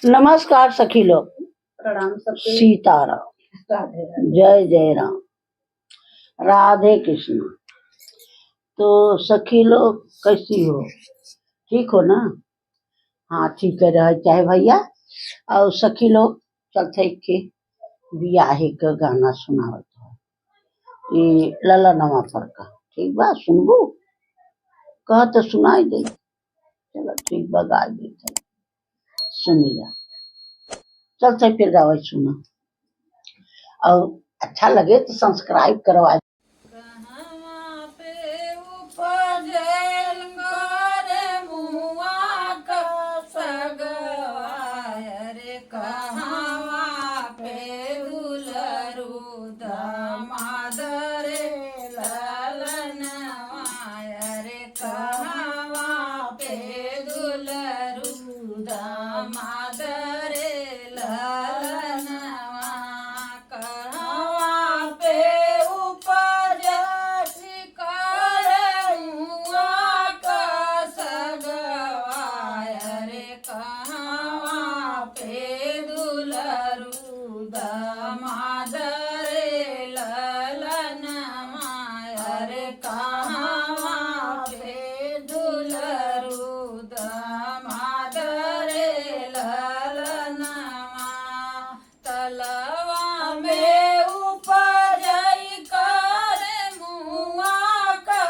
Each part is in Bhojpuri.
नमस्कार सखी लोग। प्रणाम सबके। सीताराम। राधे राधे। जय जय राम। राधे कृष्ण। तो सखी लोग कैसी हो? ठीक हो ना? हाँ ठीक है रह चाहे भैया। और सखी लोग चलते के बियाहे का गाना सुनावत हो ये लला नवा पर का। ठीक बा सुनबू? कह तो सुनाई दे। चलो ठीक बा गा दे सुनी जा। चलते फिर गावे सुना और अच्छा लगे तो सब्सक्राइब करवा। कहवा पे उपजल गोरे मुआ का सगवाय रे, कहवा पे दुलरू दामाद रे ललनवाय रे, कहवा पे दुलरू दामाद रे ललनवा, कहवा पे तलवा में उपजई कर मुआ का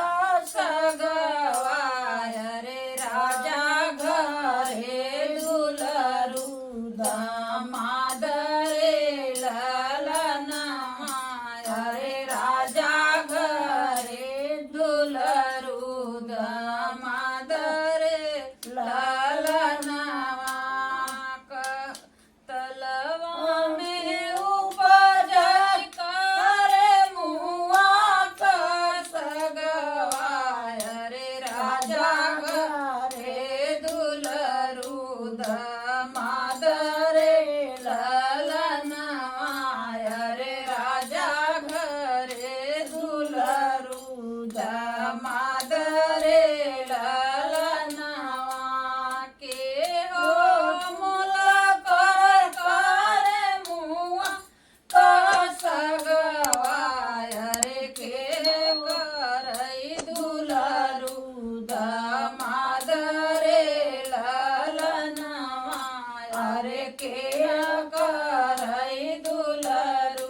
सगवाय रे, राजा घरे दुलरू दामाद रे ललनवाय रे, राजा घरे दुलरू दामाद रे ललनवा, तलवा में उपजई कर मुआ का सगवाय रे, राजा घरे दुलरू दामाद रे ललनवाय रे, राजा घरे दुलरू दामाद रे ललनवा, के हो मोला कर मुआ का सगवाय रे, के करई दुलरू दामाद रे ललनवाय रे, के करई दुलरू